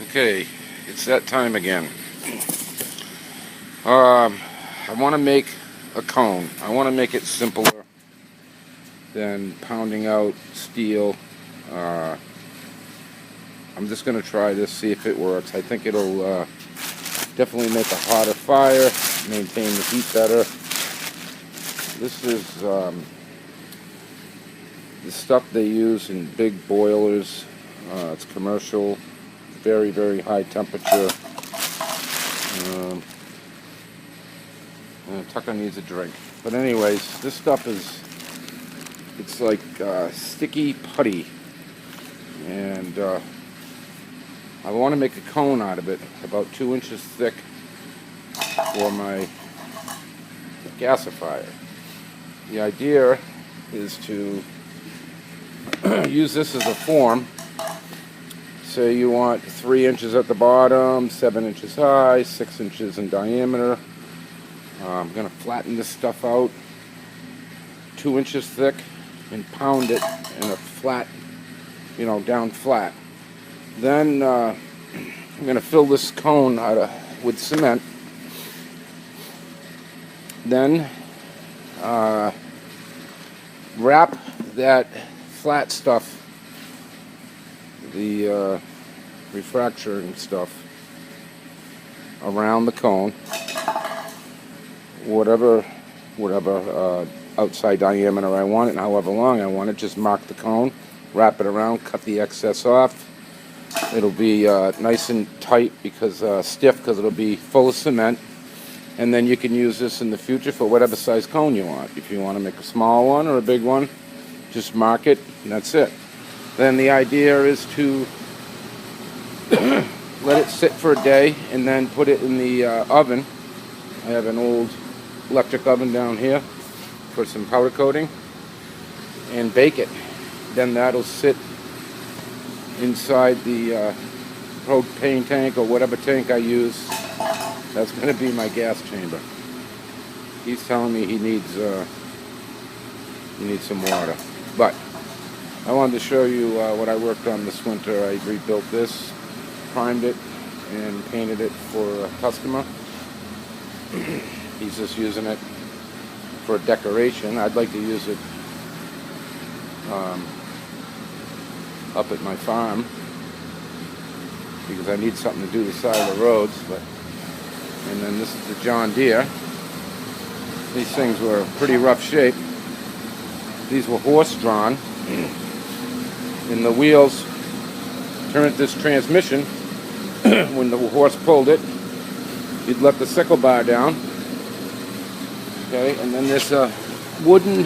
Okay, it's that time again. I want to make a cone. I want to make it simpler than pounding out steel. Uh, I'm just going to try this, see if it works. I think it'll definitely make a hotter fire, maintain the heat better. This is the stuff they use in big boilers. It's commercial, very, very high temperature. Um, Tucker needs a drink. But anyways, this stuff it's like sticky putty. And I want to make a cone out of it, about 2 inches thick, for my gasifier. The idea is to use this as a form. Say you want 3 inches at the bottom, 7 inches high, 6 inches in diameter. I'm going to flatten this stuff out 2 inches thick and pound it in a flat, down flat. Then I'm going to fill this cone with cement. Then wrap that flat stuff, the refractory stuff, around the cone, whatever outside diameter I want it, and however long I want it. Just mark the cone, wrap it around, cut the excess off. It'll be nice and tight stiff, because it'll be full of cement. And then you can use this in the future for whatever size cone you want. If you want to make a small one or a big one, just mark it, and that's it. Then the idea is to let it sit for a day and then put it in the oven. I have an old electric oven down here for some powder coating, and bake it. Then that'll sit inside the propane tank or whatever tank I use. That's going to be my gas chamber. He's telling me he needs some water. But I wanted to show you what I worked on this winter. I rebuilt this, primed it, and painted it for a customer. He's just using it for decoration. I'd like to use it up at my farm, because I need something to do the side of the roads. And then this is the John Deere. These things were pretty rough shape. These were horse-drawn, and the wheels turned this transmission. When the horse pulled it, you'd let the sickle bar down. Okay, and then this wooden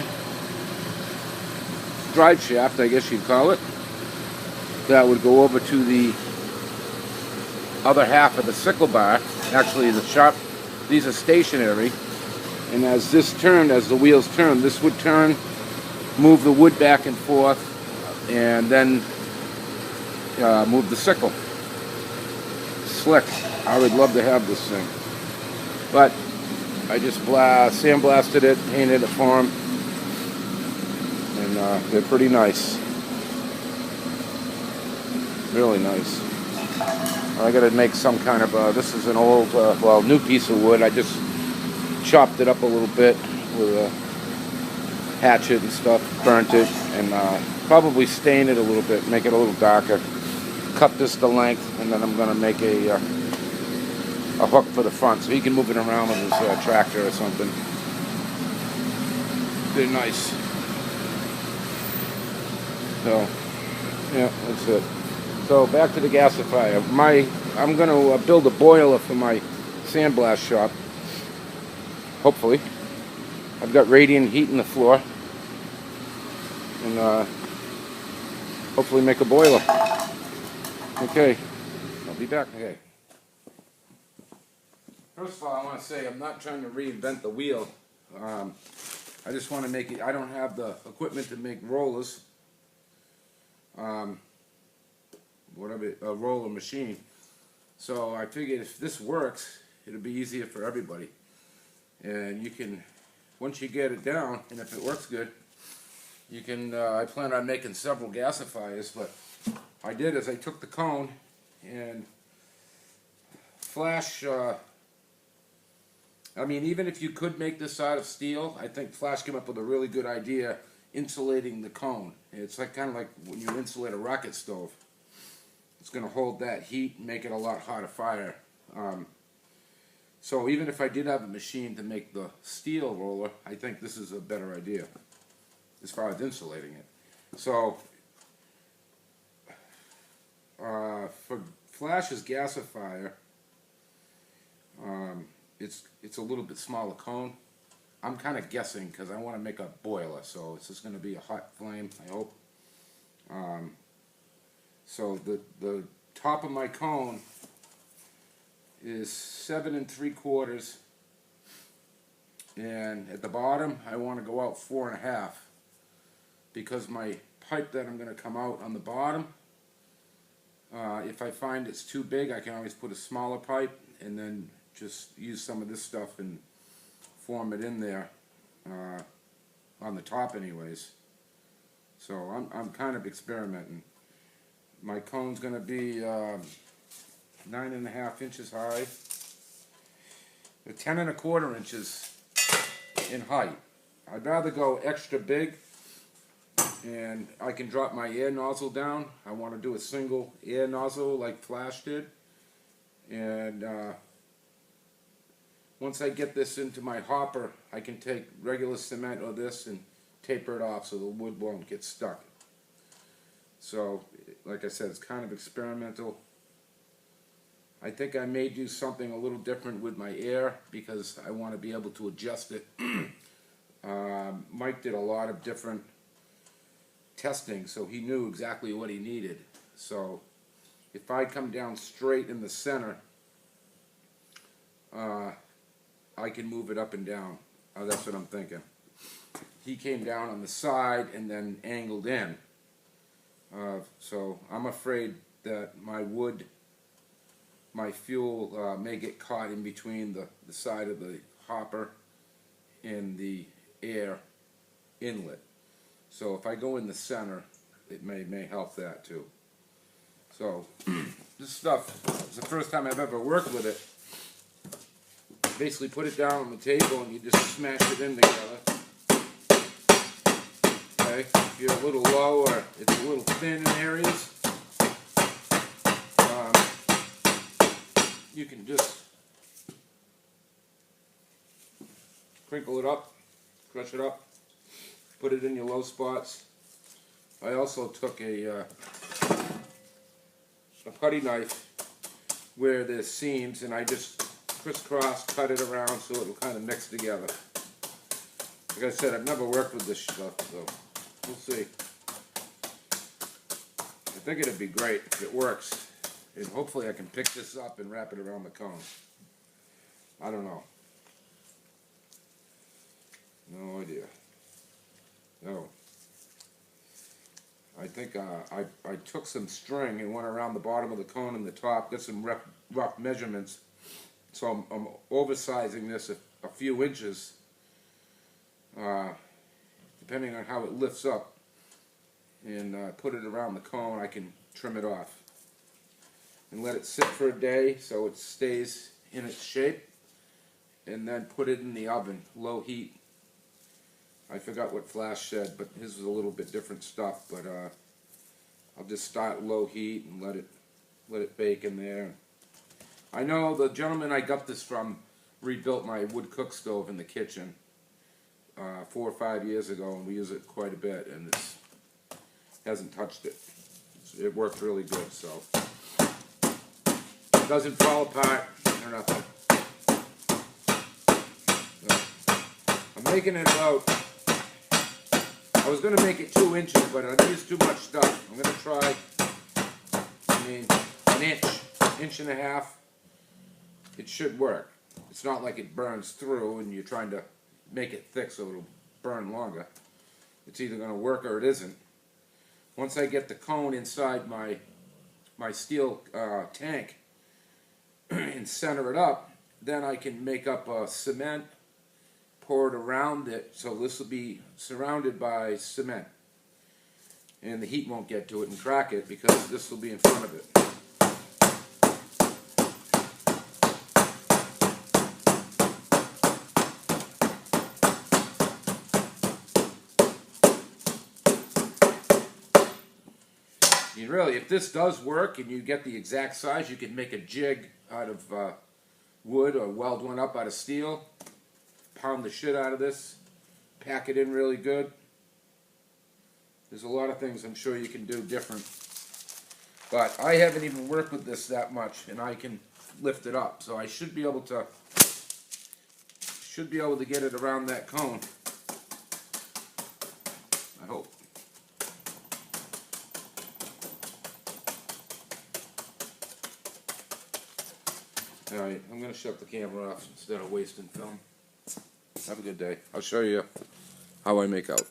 drive shaft, I guess you'd call it, that would go over to the other half of the sickle bar. Actually, these are stationary, and as the wheels turn, this would turn, move the wood back and forth, and then move the sickle. Slick. I would love to have this thing, but I just sandblasted it, painted it for them, and they're pretty nice. Really nice. I got to make some kind of this is an old, new piece of wood. I just chopped it up a little bit with a hatchet and stuff, burnt it, and probably stain it a little bit, make it a little darker. Cut this to length, and then I'm going to make a hook for the front, so he can move it around with his tractor or something. They're nice. So, yeah, that's it. So back to the gasifier. I'm going to build a boiler for my sandblast shop. Hopefully. I've got radiant heat in the floor, and hopefully make a boiler. Okay, I'll be back. Okay. First of all, I want to say I'm not trying to reinvent the wheel. I just want to make it. I don't have the equipment to make rollers. A roller machine. So I figured if this works, it'll be easier for everybody. And you can, once you get it down, and if it works good, you can, I plan on making several gasifiers, but I took the cone and Flash, I mean, even if you could make this out of steel, I think Flash came up with a really good idea insulating the cone. It's like kind of like when you insulate a rocket stove. It's going to hold that heat and make it a lot hotter fire. So even if I did have a machine to make the steel roller, I think this is a better idea as far as insulating it. So for Flash's Gasifier, it's a little bit smaller cone. I'm kind of guessing because I want to make a boiler, so it's just going to be a hot flame, I hope. So the top of my cone is 7 3/4, and at the bottom I want to go out 4 1/2, because my pipe that I'm going to come out on the bottom, if I find it's too big, I can always put a smaller pipe and then just use some of this stuff and form it in there on the top anyways. So I'm kind of experimenting. My cone's going to be 9 1/2 inches high, 10 1/4 inches in height. I'd rather go extra big, and I can drop my air nozzle down. I want to do a single air nozzle like Flash did, and once I get this into my hopper, I can take regular cement or this and taper it off so the wood won't get stuck. So, like I said, it's kind of experimental. I think I may do something a little different with my air because I want to be able to adjust it. Mike did a lot of different testing, so he knew exactly what he needed. So, if I come down straight in the center, I can move it up and down. That's what I'm thinking. He came down on the side and then angled in. So I'm afraid that my wood, my fuel may get caught in between the side of the hopper and the air inlet. So if I go in the center, it may help that too. So this stuff is the first time I've ever worked with it. Basically put it down on the table and you just smash it in together. Okay, if you're a little low or it's a little thin in areas, you can just crinkle it up, crush it up, put it in your low spots. I also took a putty knife where there's seams, and I just crisscross cut it around so it'll kind of mix together. Like I said, I've never worked with this stuff, so we'll see. I think it'd be great if it works, and hopefully I can pick this up and wrap it around the cone. I don't know. No idea. No. I think I took some string and went around the bottom of the cone and the top, got some rough measurements. So I'm oversizing this a few inches, depending on how it lifts up, and put it around the cone. I can trim it off and let it sit for a day so it stays in its shape, and then put it in the oven, low heat. I forgot what Flash said, but his was a little bit different stuff, but I'll just start low heat and let it bake in there. I know the gentleman I got this from rebuilt my wood cook stove in the kitchen 4 or 5 years ago, and we use it quite a bit, and it hasn't touched it. It worked really good, so it doesn't fall apart or nothing. So, I'm making it about, I was going to make it 2 inches, but I used too much stuff. I'm going to try, an inch and a half. It should work. It's not like it burns through and you're trying to make it thick so it'll burn longer. It's either going to work or it isn't. Once I get the cone inside my steel tank and center it up, then I can make up a cement, pour it around it, so this will be surrounded by cement. And the heat won't get to it and crack it because this will be in front of it. mean, really, if this does work and you get the exact size, you can make a jig out of wood or weld one up out of steel, pound the shit out of this, pack it in really good. There's a lot of things I'm sure you can do different. But I haven't even worked with this that much, and I can lift it up. So I should be able to get it around that cone. I hope. Alright, I'm going to shut the camera off instead of wasting film. Have a good day. I'll show you how I make out.